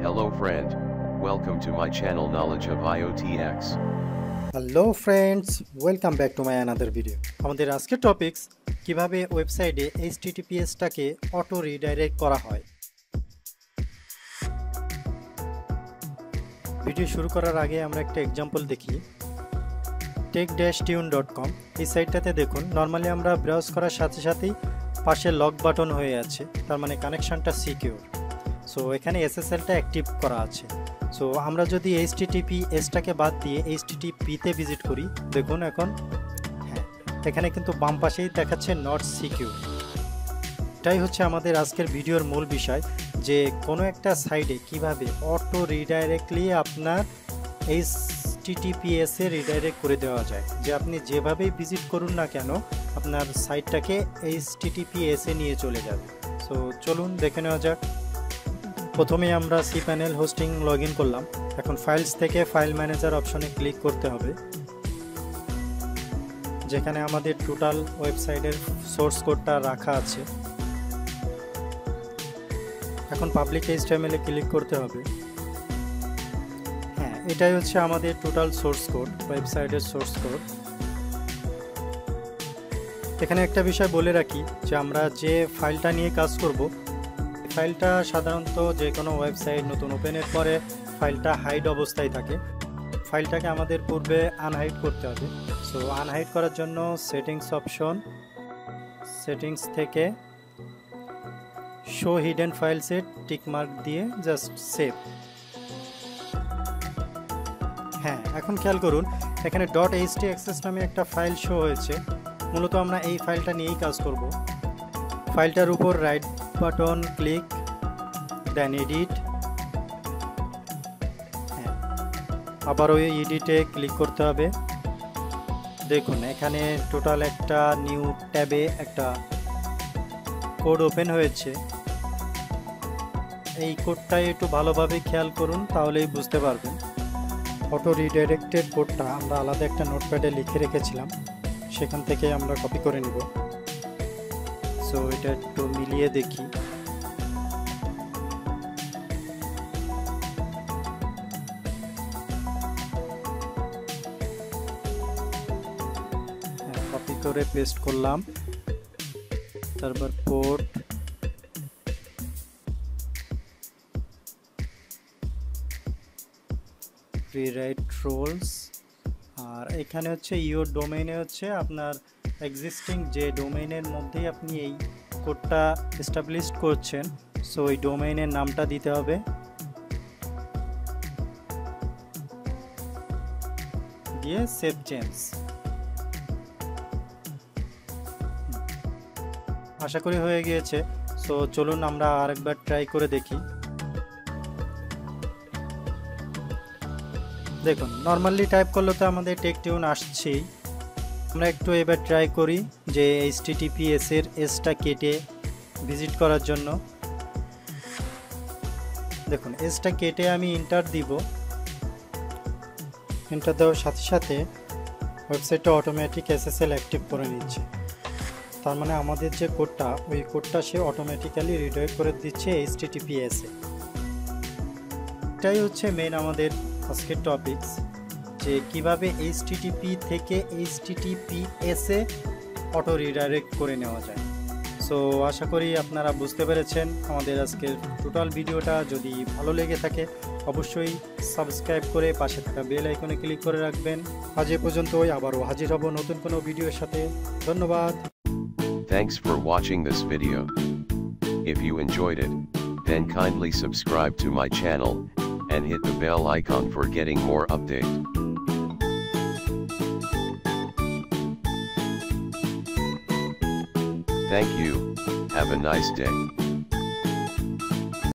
Hello friend, welcome to my channel Knowledge of IoTX. Hello friends, welcome back to my another video. আমাদের আজকের topics কিভাবে ওয়েবসাইটে এইচটিটিপিএসটাকে auto redirect করা হয়। Video শুরু করার আগে আমরা একটা এক্সাম্পল দেখি। tech-tune.com এই সাইটটাতে দেখুন, নর্মালি আমরা ব্রাউজ করার সাথে সাথেই পাশে লক বাটন হয়ে আছে, তার মানে কানেকশনটা সিকিউর। সো এখানে এসএসএলটা অ্যাক্টিভ করা আছে। সো আমরা যদি এইচটিটিপিএসটাকে বাদ দিয়ে এইচটিটিপিতে ভিজিট করি, দেখুন এখন হ্যাঁ, এখানে কিন্তু বাম পাশেই দেখাচ্ছে নট সিকিউর। এটাই হচ্ছে আমাদের আজকের ভিডিওর মূল বিষয়, যে কোনো একটা সাইটে কিভাবে অটো রিডাইরেক্টলি আপনার এইচটিটিপিএসে রিডাইরেক্ট করে দেওয়া যায়। যে আপনি যেভাবেই ভিজিট করুন না কেন, আপনার সাইটটাকে এইচটিটিপিএসে নিয়ে চলে যাবে। সো চলুন দেখে নেওয়া যাক। প্রথমেই আমরা cPanel হোস্টিং লগ ইন করলাম। এখন ফাইলস থেকে ফাইল ম্যানেজার অপশনে ক্লিক করতে হবে, যেখানে আমাদের টোটাল ওয়েবসাইটের সোর্স কোডটা রাখা আছে। এখন পাবলিক HTML এ ক্লিক করতে হবে। হ্যাঁ, এটাই হচ্ছে আমাদের টোটাল সোর্স কোড, ওয়েবসাইটের সোর্স কোড। এখানে একটা বিষয় বলে রাখি, যে আমরা যে ফাইলটা নিয়ে কাজ করব, ফাইলটা সাধারণত যে কোনো ওয়েবসাইট নতুন ওপেনের পরে ফাইলটা হাইড অবস্থায় থাকে। ফাইলটাকে আমাদের পূর্বে আনহাইড করতে হবে। সো আনহাইড করার জন্য সেটিংস অপশন, সেটিংস থেকে শো হিডেন ফাইলসে টিকমার্ক দিয়ে জাস্ট সেভ। হ্যাঁ, এখন খেয়াল করুন, এখানে .htaccess নামে একটা ফাইল শো হয়েছে। মূলত আমরা এই ফাইলটা নিয়েই কাজ করব। ফাইলটার উপর রাইট বাটন ক্লিক, দেন এডিট। হ্যাঁ, আবার ওই এডিটে ক্লিক করতে হবে। দেখুন এখানে টোটাল একটা নিউ ট্যাবে একটা কোড ওপেন হয়েছে। এই কোডটাই একটু ভালোভাবে খেয়াল করুন, তাহলেই বুঝতে পারবেন। অটো রিডাইরেক্টেড কোডটা আমরা আলাদা একটা নোটপ্যাডে লিখে রেখেছিলাম, সেখান থেকে আমরা কপি করে নিব। সো এটা একটু মিলিয়ে দেখি। কপি করে পেস্ট করলাম। তারপর পোর্ট, রিরাইট রোলস, আর এখানে হচ্ছে ইওর ডোমেইনে হচ্ছে আপনার এক্সিস্টিং যে ডোমেইনের মধ্যেই আপনি এই কোডটা এস্টাবলিশ করছেন, সো ওই ডোমেইনের নামটা দিতে হবে। দিয়ে সেভ চেঞ্জ। আশা করি হয়ে গিয়েছে। সো চলুন আমরা আরেকবার ট্রাই করে দেখি। দেখুন নর্মালি টাইপ করলে তো আমাদের টেক-টিউন আসছেই। আমরা একটু এবার ট্রাই করি যে এইচটিটিপিএস এর এসটা কেটে ভিজিট করার জন্য। দেখুন এসটা কেটে আমি এন্টার দিব। এন্টার দেওয়ার সাথে সাথে ওয়েবসাইটটা অটোমেটিক এসএসএল অ্যাক্টিভ করে নিচ্ছে। তার মানে আমাদের যে কোডটা, ওই কোডটা সে অটোমেটিক্যালি রিডাইরেক্ট করে দিচ্ছে এইচটিটিপিএস এ। এটাই হচ্ছে মেইন আমাদের আজকের টপিকস, যে কিভাবে এইচটিটিপি থেকে এইচটিটিপিএস এ অটো রিডাইরেক্ট করে নেওয়া যায়। সো আশা করি আপনারা বুঝতে পেরেছেন আমাদের আজকের টোটাল ভিডিওটা। যদি ভালো লেগে থাকে অবশ্যই সাবস্ক্রাইব করে পাশে থাকা বেল আইকনে ক্লিক করে রাখবেন। আজ এ পর্যন্তই, আবারও হাজির হব নতুন কোনো ভিডিওর সাথে। ধন্যবাদ। Thanks for watching this video. If you enjoyed it, then kindly subscribe to my channel, and hit the bell icon for getting more update. Thank you, have a nice day.